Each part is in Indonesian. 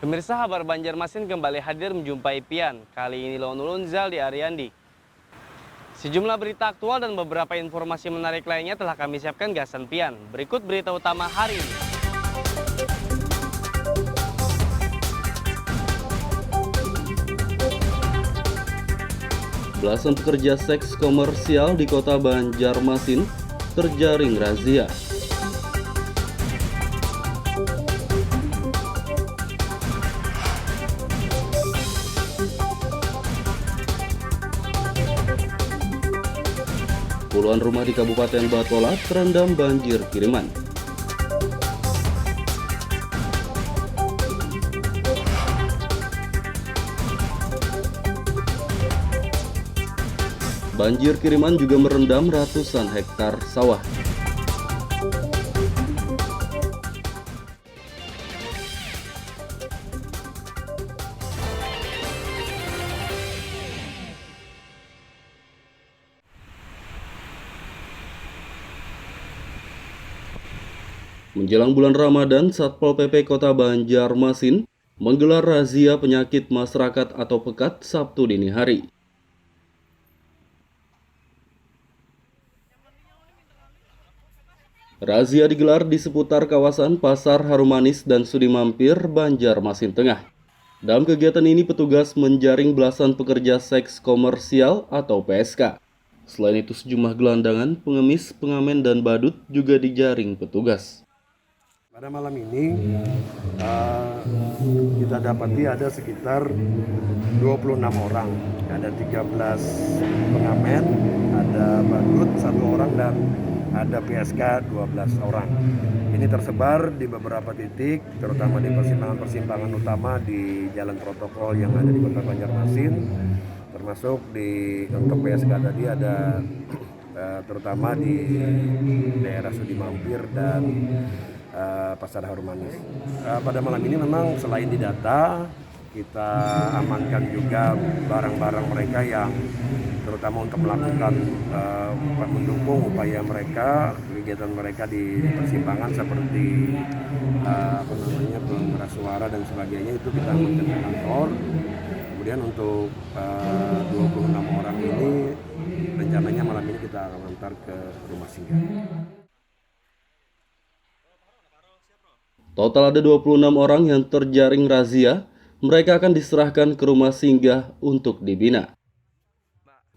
Pemirsa, Kabar Banjarmasin kembali hadir menjumpai Pian. Kali ini Lone Ulunzal di Ariandi. Sejumlah berita aktual dan beberapa informasi menarik lainnya telah kami siapkan gasan Pian. Berikut berita utama hari ini. Belasan pekerja seks komersial di kota Banjarmasin terjaring razia. Puluhan rumah di Kabupaten Batola terendam banjir kiriman. Banjir kiriman juga merendam ratusan hektar sawah. Menjelang bulan Ramadan, Satpol PP Kota Banjarmasin menggelar razia penyakit masyarakat atau pekat Sabtu dini hari. Razia digelar di seputar kawasan Pasar Harumanis dan Sudimampir, Banjarmasin Tengah. Dalam kegiatan ini, petugas menjaring belasan pekerja seks komersial atau PSK. Selain itu, sejumlah gelandangan, pengemis, pengamen, dan badut juga dijaring petugas. Pada malam ini kita dapati ada sekitar 26 orang, ada 13 pengamen, ada badut 1 orang dan ada PSK 12 orang. Ini tersebar di beberapa titik, terutama di persimpangan-persimpangan utama di jalan protokol yang ada di Kota Banjarmasin, termasuk untuk PSK tadi ada terutama di daerah Sudimampir dan Pasar Harumanis. Pada malam ini memang selain didata, kita amankan juga barang-barang mereka yang terutama untuk melakukan mendukung upaya mereka, kegiatan mereka di persimpangan seperti pengeras suara dan sebagainya, itu kita amankan ke kantor. Kemudian untuk 26 orang ini rencananya malam ini kita akan antar ke rumah singgah. Total ada 26 orang yang terjaring razia, mereka akan diserahkan ke rumah singgah untuk dibina.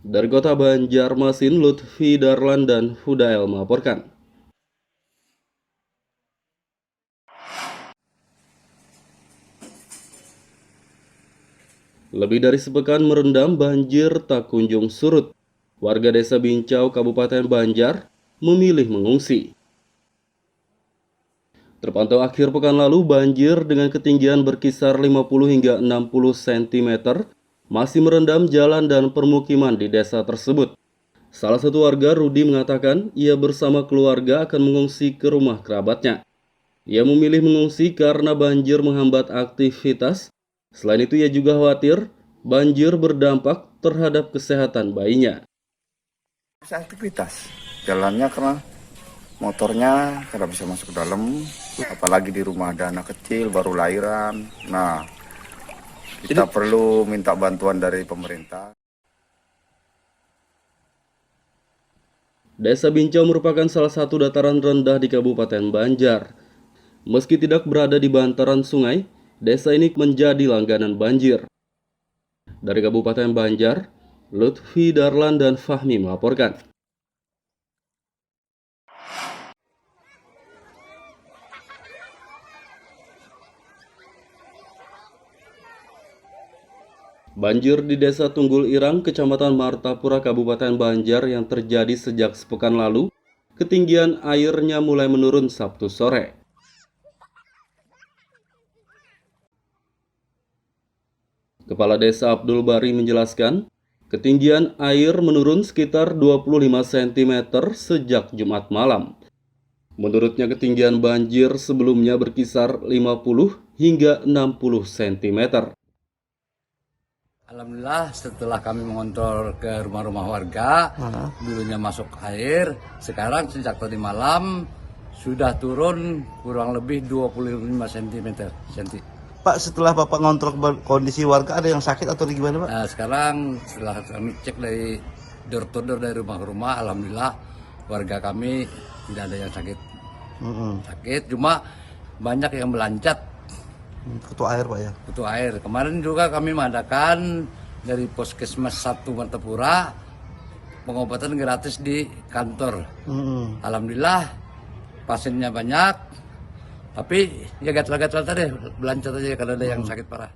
Dari Kota Banjarmasin, Lutfi Darlan dan Hudael melaporkan. Lebih dari sepekan merendam, banjir tak kunjung surut. Warga Desa Bincau, Kabupaten Banjar, memilih mengungsi. Terpantau akhir pekan lalu, banjir dengan ketinggian berkisar 50 hingga 60 cm masih merendam jalan dan permukiman di desa tersebut. Salah satu warga, Rudi, mengatakan ia bersama keluarga akan mengungsi ke rumah kerabatnya. Ia memilih mengungsi karena banjir menghambat aktivitas. Selain itu, ia juga khawatir banjir berdampak terhadap kesehatan bayinya. Aktivitas jalannya karena motornya tidak bisa masuk ke dalam, apalagi di rumah ada anak kecil baru lahiran. Nah, kita perlu minta bantuan dari pemerintah. Desa Bincau merupakan salah satu dataran rendah di Kabupaten Banjar. Meski tidak berada di bantaran sungai, desa ini menjadi langganan banjir. Dari Kabupaten Banjar, Lutfi Darlan dan Fahmi melaporkan. Banjir di Desa Tunggul Irang, Kecamatan Martapura, Kabupaten Banjar yang terjadi sejak sepekan lalu, ketinggian airnya mulai menurun Sabtu sore. Kepala Desa Abdul Bari menjelaskan, ketinggian air menurun sekitar 25 cm sejak Jumat malam. Menurutnya ketinggian banjir sebelumnya berkisar 50 hingga 60 cm. Alhamdulillah setelah kami mengontrol ke rumah-rumah warga, dulunya masuk air, sekarang sejak tadi malam sudah turun kurang lebih 25 cm. Pak, setelah Bapak ngontrol kondisi warga, ada yang sakit atau gimana, Pak? Nah, sekarang setelah kami cek dari door to door dari rumah ke rumah, alhamdulillah warga kami tidak ada yang sakit. Sakit, cuma banyak yang melancat. Kutu air, Pak ya? Kutu air. Kemarin juga kami mengadakan dari Puskesmas 1 Martapura pengobatan gratis di kantor. Alhamdulillah pasiennya banyak, tapi ya gatal-gatal tadi, belancat aja kalau ada yang sakit parah.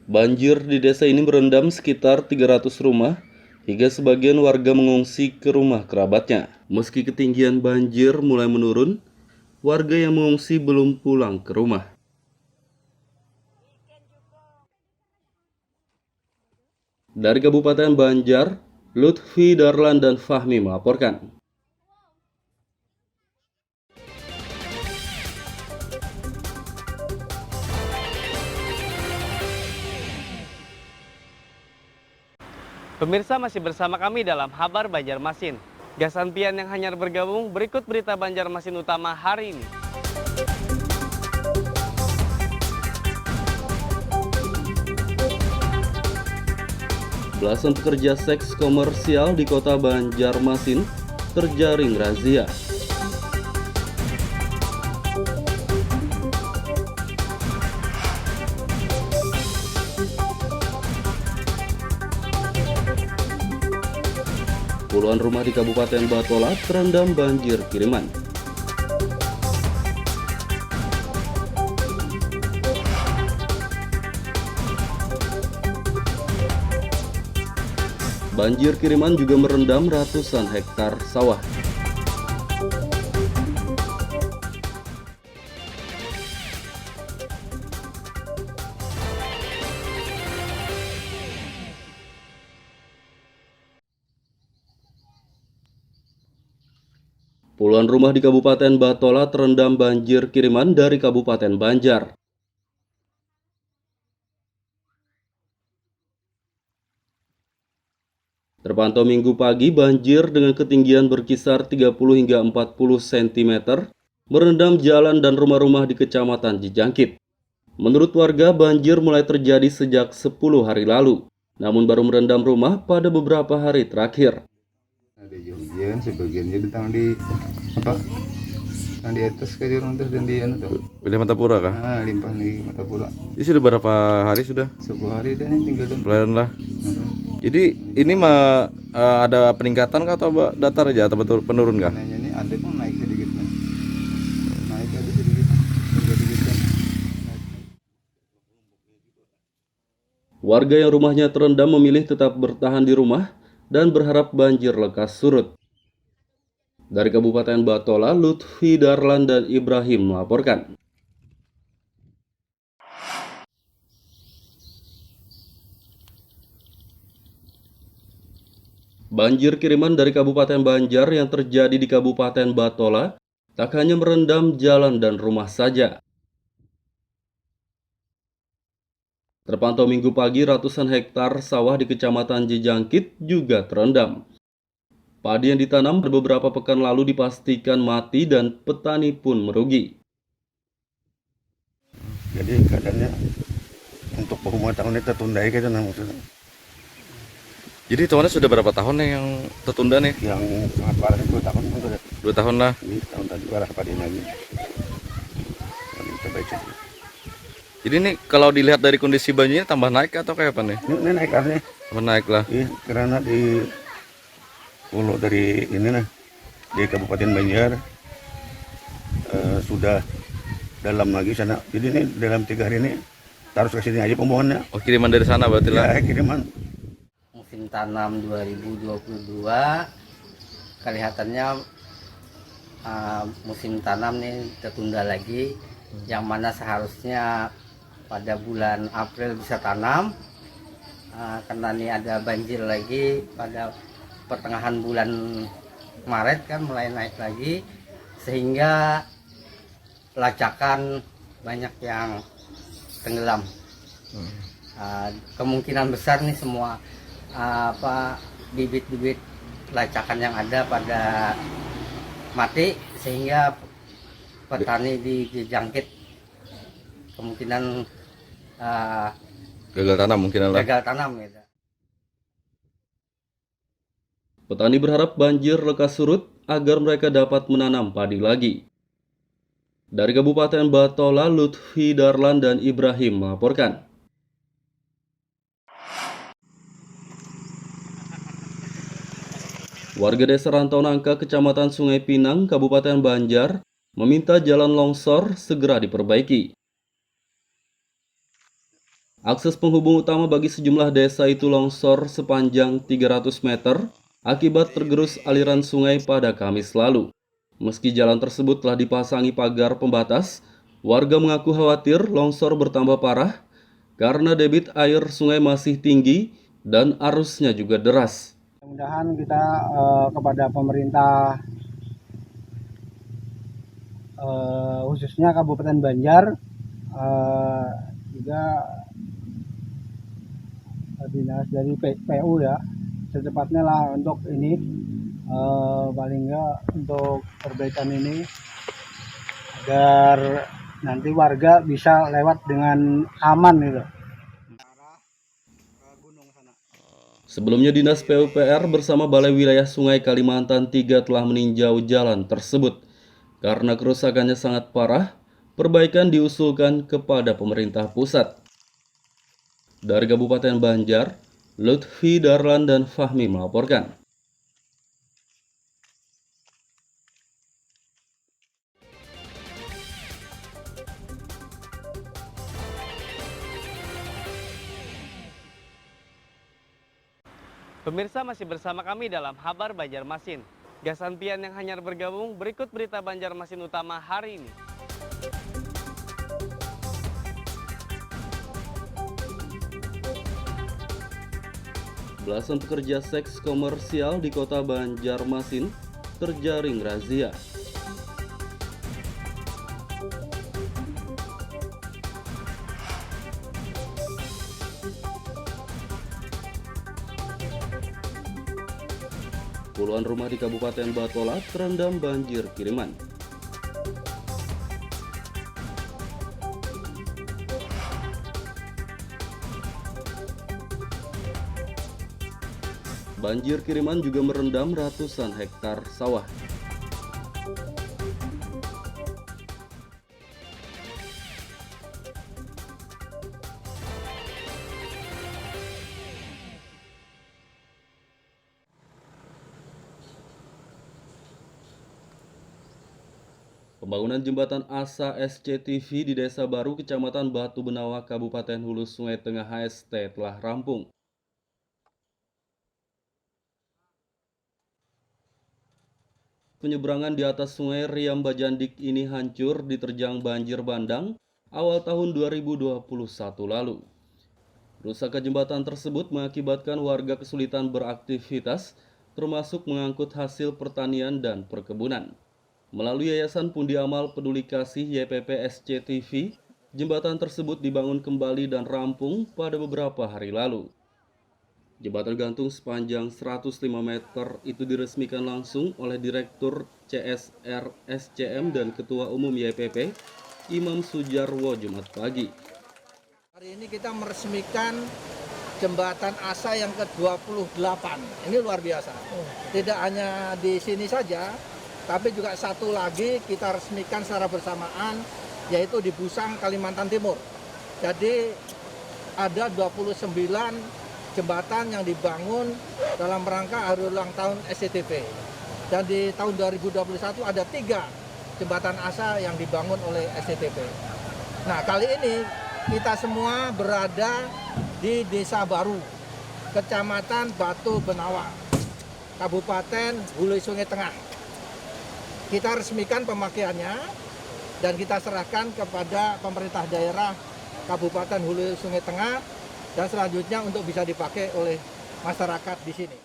Banjir di desa ini merendam sekitar 300 rumah, hingga sebagian warga mengungsi ke rumah kerabatnya. Meski ketinggian banjir mulai menurun, warga yang mengungsi belum pulang ke rumah. Dari Kabupaten Banjar, Lutfi, Darlan, dan Fahmi melaporkan. Pemirsa, masih bersama kami dalam Kabar Banjarmasin. Gasan Pian yang hanyar bergabung, berikut berita Banjarmasin utama hari ini. Belasan pekerja seks komersial di kota Banjarmasin terjaring razia. Puluhan rumah di Kabupaten Batola terendam banjir kiriman. Banjir kiriman juga merendam ratusan hektar sawah. Puluhan rumah di Kabupaten Batola terendam banjir kiriman dari Kabupaten Banjar. Terpantau Minggu pagi, banjir dengan ketinggian berkisar 30 hingga 40 cm merendam jalan dan rumah-rumah di Kecamatan Jijangkit. Menurut warga, banjir mulai terjadi sejak 10 hari lalu, namun baru merendam rumah pada beberapa hari terakhir. Ada hujan, sebagiannya datang di apa? Yang di atas kayak di dan di anu tuh. Di Martapura kah? Nah, limpah di Martapura. Ini sudah berapa hari sudah? 10 hari dan tinggal dan. Pelayan lah. Jadi ini mah ada peningkatan kah atau datar aja atau betul penurun kah? Nanya ini ada pun naik sedikit nih. Naik ada sedikit. Sedikit kan. Warga yang rumahnya terendam memilih tetap bertahan di rumah dan berharap banjir lekas surut. Dari Kabupaten Batola, Lutfi, Darlan, dan Ibrahim melaporkan. Banjir kiriman dari Kabupaten Banjar yang terjadi di Kabupaten Batola tak hanya merendam jalan dan rumah saja. Terpantau Minggu pagi, ratusan hektar sawah di Kecamatan Jijangkit juga terendam. Padi yang ditanam beberapa pekan lalu dipastikan mati dan petani pun merugi. Jadi keadaannya untuk rumah tahun ini tertunda ya kita maksudnya. Jadi tahunnya sudah berapa tahun nih yang tertunda nih? Yang sangat parah 2 tahun untuk 2 tahun lah. ini tahun tadi parah padi lagi. Ini terbaik saja. Jadi ini kalau dilihat dari kondisi banjirnya tambah naik atau kayak apa nih? Ini naik karena Tambah naik lah. iya, karena di pulau dari ini nah di Kabupaten Banjar sudah dalam lagi sana. Jadi ini dalam 3 hari ini harus ke sini aja pembuangannya. Oh, kiriman dari sana berarti lah. Ya, kiriman. Musim tanam 2022 kelihatannya musim tanam nih tertunda lagi, yang mana seharusnya pada bulan April bisa tanam, karena ini ada banjir lagi pada pertengahan bulan Maret kan mulai naik lagi, sehingga pelacakan banyak yang tenggelam. Kemungkinan besar nih semua bibit-bibit pelacakan yang ada pada mati, sehingga petani di Jijangkit kemungkinan eh, Gagal tanam mungkin lah. gagal tanam gitu. Petani berharap banjir lekas surut agar mereka dapat menanam padi lagi. Dari Kabupaten Batola, Lutfi Darlan dan Ibrahim melaporkan. Warga Desa Rantau Nangka, Kecamatan Sungai Pinang, Kabupaten Banjar, meminta jalan longsor segera diperbaiki. Akses penghubung utama bagi sejumlah desa itu longsor sepanjang 300 meter akibat tergerus aliran sungai pada Kamis lalu. Meski jalan tersebut telah dipasangi pagar pembatas, warga mengaku khawatir longsor bertambah parah karena debit air sungai masih tinggi dan arusnya juga deras. Mudah-mudahan kita kepada pemerintah khususnya Kabupaten Banjar juga dinas dari PU ya secepatnya lah untuk ini paling enggak untuk perbaikan ini agar nanti warga bisa lewat dengan aman gitu. Sebelumnya Dinas PUPR bersama Balai Wilayah Sungai Kalimantan 3 telah meninjau jalan tersebut. Karena kerusakannya sangat parah, perbaikan diusulkan kepada pemerintah pusat. Dari Kabupaten Banjar, Lutfi Darlan dan Fahmi melaporkan. Pemirsa masih bersama kami dalam Kabar Banjarmasin. Gasan Pian yang hanyar bergabung, berikut berita Banjarmasin utama hari ini. Belasan pekerja seks komersial di kota Banjarmasin terjaring razia. Puluhan rumah di Kabupaten Batola terendam banjir kiriman. Banjir kiriman juga merendam ratusan hektar sawah. Pembangunan jembatan Asa SCTV di Desa Baru, Kecamatan Batu Benawa, Kabupaten Hulu Sungai Tengah HST telah rampung. Penyeberangan di atas sungai Riam Bajandik ini hancur diterjang banjir bandang awal tahun 2021 lalu. Rusakan jembatan tersebut mengakibatkan warga kesulitan beraktivitas, termasuk mengangkut hasil pertanian dan perkebunan. Melalui Yayasan Pundi Amal Peduli Kasih YPP SCTV, jembatan tersebut dibangun kembali dan rampung pada beberapa hari lalu. Jembatan gantung sepanjang 105 meter itu diresmikan langsung oleh Direktur CSR SCM dan Ketua Umum YPP, Imam Sujarwo, Jumat pagi. Hari ini kita meresmikan jembatan Asa yang ke-28. Ini luar biasa. Tidak hanya di sini saja, tapi juga satu lagi kita resmikan secara bersamaan, yaitu di Busang, Kalimantan Timur. Jadi ada 29 jembatan yang dibangun dalam rangka hari ulang tahun SCTV. Dan di tahun 2021 ada 3 jembatan Asa yang dibangun oleh SCTV. Nah, kali ini kita semua berada di Desa Baru, Kecamatan Batu Benawa, Kabupaten Hulu Sungai Tengah. Kita resmikan pemakaiannya dan kita serahkan kepada pemerintah daerah Kabupaten Hulu Sungai Tengah dan selanjutnya untuk bisa dipakai oleh masyarakat di sini.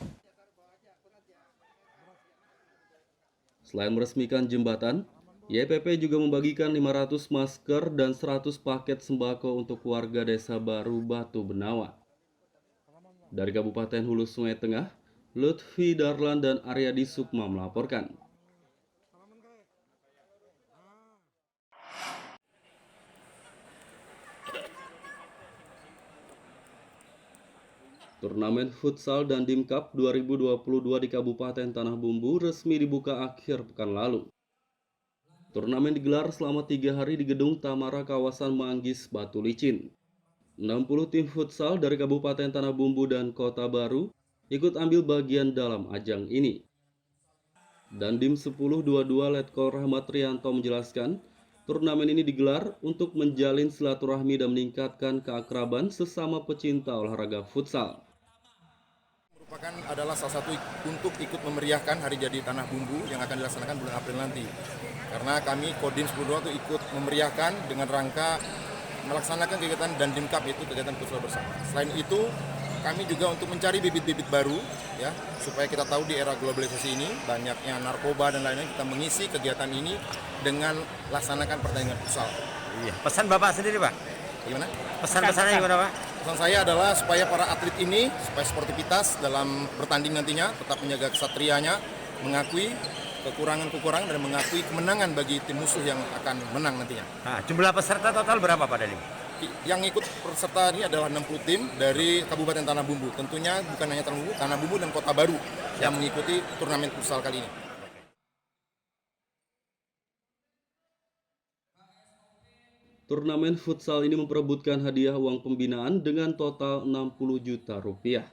Selain meresmikan jembatan, YPP juga membagikan 500 masker dan 100 paket sembako untuk warga Desa Baru Batu Benawa. Dari Kabupaten Hulu Sungai Tengah, Lutfi Darlan dan Aryadi Sukma melaporkan. Turnamen Futsal Dandim Cup 2022 di Kabupaten Tanah Bumbu resmi dibuka akhir pekan lalu. Turnamen digelar selama 3 hari di Gedung Tamara kawasan Manggis, Batu Licin. 60 tim futsal dari Kabupaten Tanah Bumbu dan Kota Baru ikut ambil bagian dalam ajang ini. Dandim 1022 Letkol Rahmat Rianto menjelaskan, turnamen ini digelar untuk menjalin silaturahmi dan meningkatkan keakraban sesama pecinta olahraga futsal. Adalah salah satu untuk ikut memeriahkan Hari Jadi Tanah Bumbu yang akan dilaksanakan bulan April nanti. Karena kami Kodim 1022 itu ikut memeriahkan dengan rangka melaksanakan kegiatan Dandim Cup, yaitu kegiatan futsal bersama. Selain itu, kami juga untuk mencari bibit-bibit baru, ya, supaya kita tahu di era globalisasi ini banyaknya narkoba dan lain-lain, kita mengisi kegiatan ini dengan laksanakan pertandingan futsal. Iya. Pesan Bapak sendiri, Pak? Gimana? Pesan-pesannya gimana, Pak? Pesan saya adalah supaya para atlet ini, supaya sportivitas dalam bertanding nantinya tetap menjaga kesatrianya, mengakui kekurangan-kekurangan dan mengakui kemenangan bagi tim musuh yang akan menang nantinya. Nah, jumlah peserta total berapa, Pak Dalim? Yang ikut peserta ini adalah 60 tim dari Kabupaten Tanah Bumbu. Tentunya bukan hanya Tanah Bumbu dan Kota Baru yang mengikuti turnamen futsal kali ini. Turnamen futsal ini memperebutkan hadiah uang pembinaan dengan total 60 juta rupiah.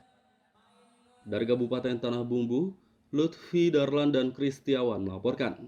Dari Kabupaten Tanah Bumbu, Lutfi Darlan dan Kristiawan melaporkan.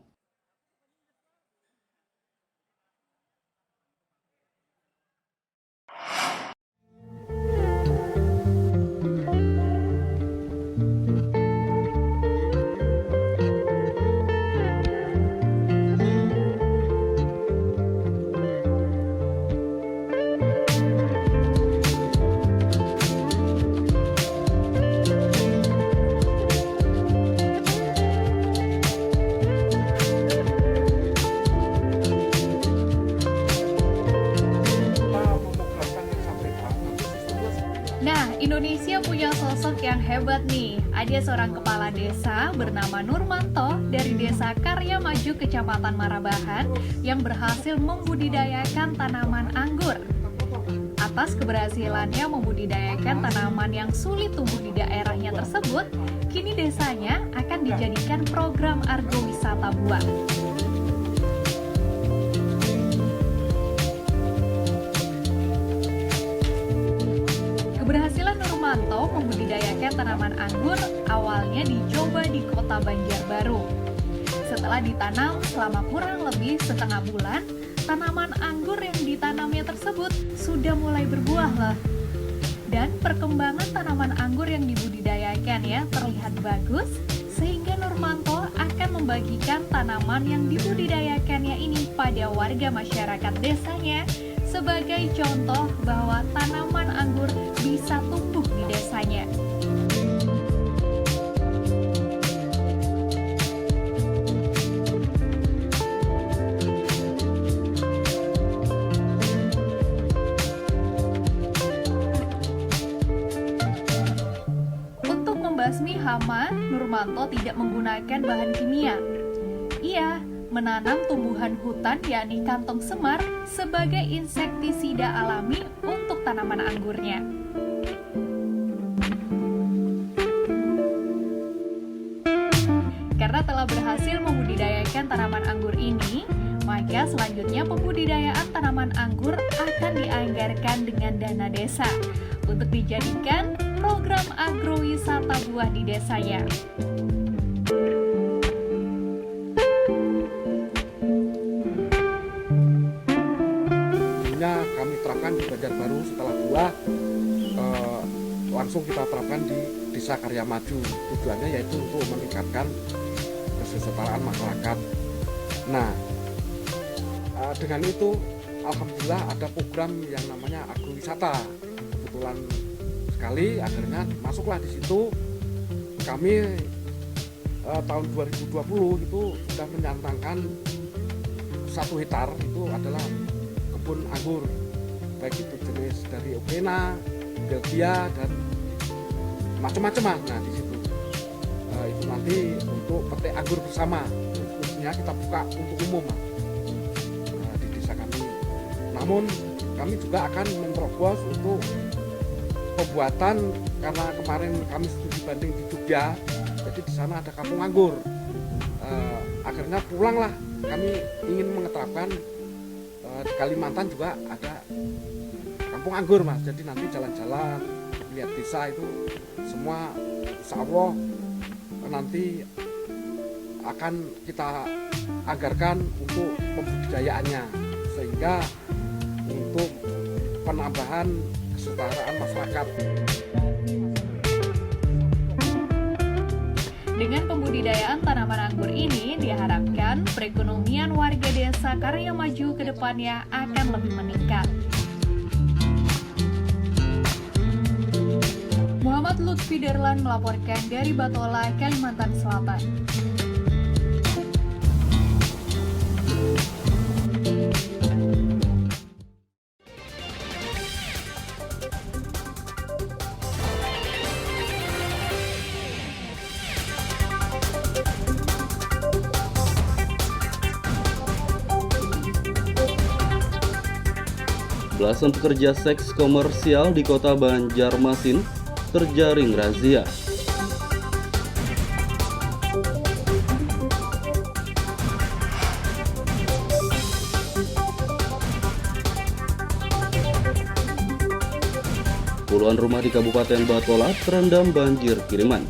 Nah, Indonesia punya sosok yang hebat nih. Ada seorang kepala desa bernama Nurmanto dari Desa Karya Maju, Kecamatan Marabahan, yang berhasil membudidayakan tanaman anggur. Atas keberhasilannya membudidayakan tanaman yang sulit tumbuh di daerahnya tersebut, kini desanya akan dijadikan program agrowisata buah. Keberhasilan Nurmanto membudidayakan tanaman anggur awalnya dicoba di Kota Banjarbaru. Setelah ditanam selama kurang lebih setengah bulan, tanaman anggur yang ditanamnya tersebut sudah mulai berbuah loh. Dan perkembangan tanaman anggur yang dibudidayakan ya terlihat bagus, sehingga Nurmanto akan membagikan tanaman yang dibudidayakannya ini pada warga masyarakat desanya sebagai contoh bahwa tanaman anggur bisa tumbuh di desanya. Untuk membasmi hama, Nurmanto tidak menggunakan bahan kimia. Ia menanam tumbuhan hutan yakni kantong semar sebagai insektisida alami untuk tanaman anggurnya. Karena telah berhasil membudidayakan tanaman anggur ini, maka selanjutnya pembudidayaan tanaman anggur akan dianggarkan dengan dana desa untuk dijadikan program agrowisata buah di desanya. Kami terapkan di Banjarbaru setelah buah, langsung kita terapkan di Desa Karya Maju. Tujuannya yaitu untuk meningkatkan kesejahteraan masyarakat. Nah, dengan itu alhamdulillah ada program yang namanya agrowisata. Kebetulan sekali akhirnya masuklah di situ. Kami tahun 2020 itu sudah menyantangkan 1 hektar itu adalah kebun anggur, baik itu jenis dari Okena, Belgia dan macam-macam. Nah di situ itu nanti untuk petik anggur bersama, khususnya kita buka untuk umum di desa kami. Namun kami juga akan menerobos untuk pembuatan, karena kemarin kami studi banding di Jogja, jadi di sana ada kampung anggur. Akhirnya pulanglah, kami ingin mengetapkan di Kalimantan juga ada kampung anggur Mas. Jadi nanti jalan-jalan lihat desa itu semua, insya Allah nanti akan kita anggarkan untuk pembudidayaannya, sehingga untuk penambahan kesetaraan masyarakat. Dengan pembudidayaan tanaman anggur ini diharapkan perekonomian warga desa Karyamaju ke depannya akan lebih meningkat. Muhammad Lutfi Darlan melaporkan dari Batola, Kalimantan Selatan. Belasan pekerja seks komersial di kota Banjarmasin terjaring razia. Puluhan rumah di Kabupaten Batola terendam banjir kiriman.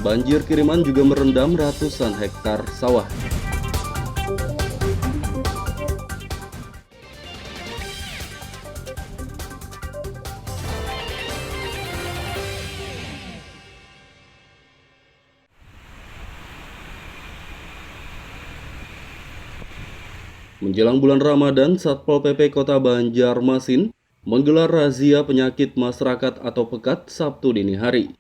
Banjir kiriman juga merendam ratusan hektar sawah. Menjelang bulan Ramadan, Satpol PP Kota Banjarmasin menggelar razia penyakit masyarakat atau pekat Sabtu dini hari.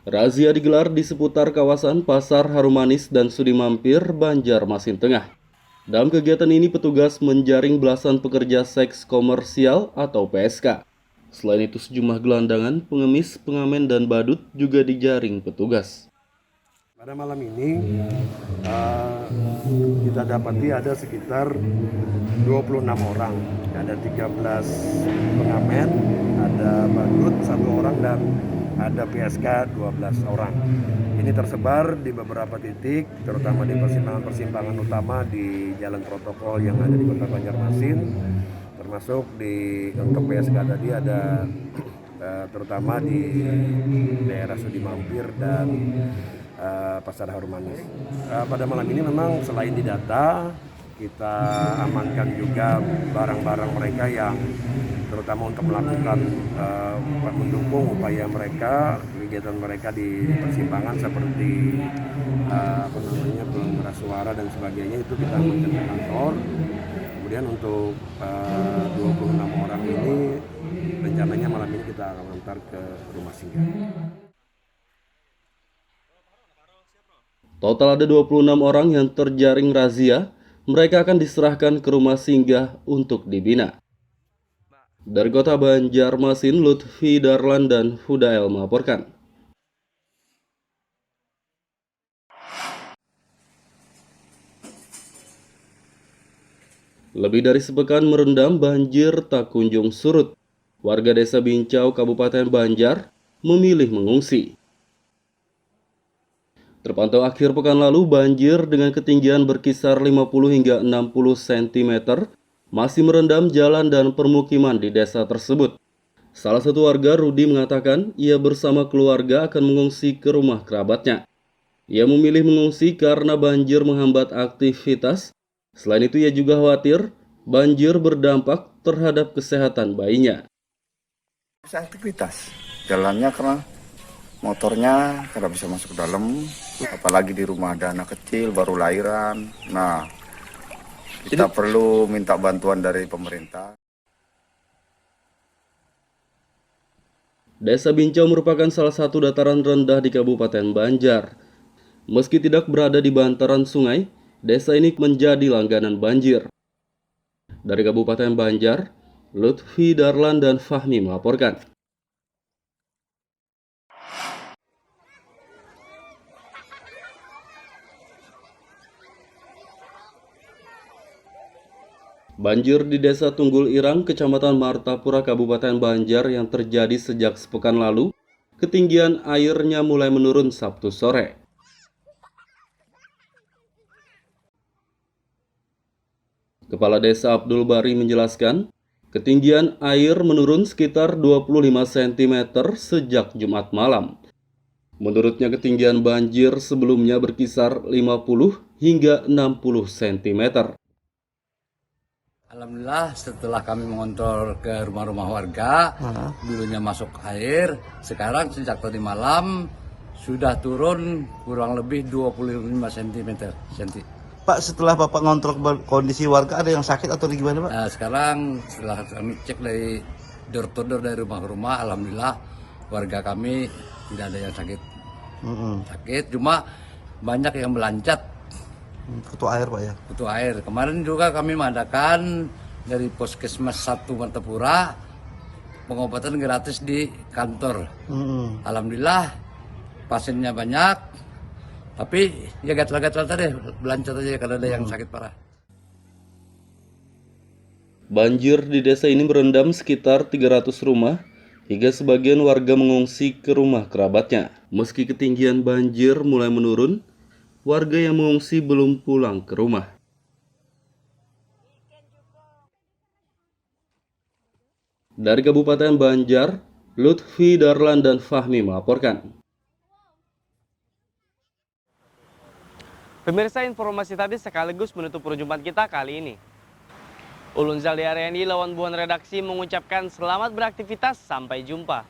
Razia digelar di seputar kawasan Pasar Harumanis dan Sudimampir, Banjarmasin Tengah. Dalam kegiatan ini petugas menjaring belasan pekerja seks komersial atau PSK. Selain itu sejumlah gelandangan, pengemis, pengamen, dan badut juga dijaring petugas. Pada malam ini kita dapati ada sekitar 26 orang. Ada 13 pengamen, ada badut 1 orang, dan ada PSK 12 orang. Ini tersebar di beberapa titik, terutama di persimpangan-persimpangan utama di jalan protokol yang ada di Kota Banjarmasin. Termasuk untuk PSK tadi ada terutama di daerah Sudimampir dan Pasar Harumanis. Pada malam ini memang selain didata, kita amankan juga barang-barang mereka yang terutama untuk melakukan mendukung upaya mereka, kegiatan mereka di persimpangan seperti pengeras suara dan sebagainya, itu kita amankan ke kantor. Kemudian untuk 26 orang ini rencananya malam ini kita akan antar ke rumah singgah. Total ada 26 orang yang terjaring razia. Mereka akan diserahkan ke rumah singgah untuk dibina. Dari Kota Banjarmasin, Lutfi Darlan dan Hudael melaporkan. Lebih dari sepekan merendam, banjir tak kunjung surut. Warga Desa Bincau, Kabupaten Banjar, memilih mengungsi. Terpantau akhir pekan lalu, banjir dengan ketinggian berkisar 50 hingga 60 cm masih merendam jalan dan permukiman di desa tersebut. Salah satu warga, Rudi, mengatakan ia bersama keluarga akan mengungsi ke rumah kerabatnya. Ia memilih mengungsi karena banjir menghambat aktivitas. Selain itu, ia juga khawatir banjir berdampak terhadap kesehatan bayinya. Bisa aktivitas, jalannya karena motornya tidak bisa masuk ke dalam, apalagi di rumah ada anak kecil baru lahiran. Nah, kita perlu minta bantuan dari pemerintah. Desa Bincau merupakan salah satu dataran rendah di Kabupaten Banjar. Meski tidak berada di bantaran sungai, desa ini menjadi langganan banjir. Dari Kabupaten Banjar, Lutfi Darlan dan Fahmi melaporkan. Banjir di Desa Tunggul Irang, Kecamatan Martapura, Kabupaten Banjar yang terjadi sejak sepekan lalu, ketinggian airnya mulai menurun Sabtu sore. Kepala Desa Abdul Bari menjelaskan, ketinggian air menurun sekitar 25 cm sejak Jumat malam. Menurutnya ketinggian banjir sebelumnya berkisar 50 hingga 60 cm. Alhamdulillah setelah kami mengontrol ke rumah-rumah warga, dulunya masuk air, sekarang sejak tadi malam sudah turun kurang lebih 25 cm. Pak, setelah Bapak ngontrol kondisi warga, ada yang sakit atau gimana, Pak? Nah, sekarang setelah kami cek dari door to door dari rumah ke rumah, alhamdulillah warga kami tidak ada yang sakit. Sakit, cuma banyak yang melancat. Kutu air, Pak ya? Kutu air. Kemarin juga kami mengadakan dari Puskesmas 1 Martapura pengobatan gratis di kantor. Alhamdulillah pasiennya banyak, tapi ya gatal-gatal tadi, melancat aja karena ada yang sakit parah. Banjir di desa ini merendam sekitar 300 rumah, hingga sebagian warga mengungsi ke rumah kerabatnya. Meski ketinggian banjir mulai menurun, warga yang mengungsi belum pulang ke rumah. Dari Kabupaten Banjar, Lutfi, Darlan, dan Fahmi melaporkan. Pemirsa, informasi tadi sekaligus menutup perjumpaan kita kali ini. Ulun Zaldi Ariandi, lawan buan redaksi mengucapkan selamat beraktivitas, sampai jumpa.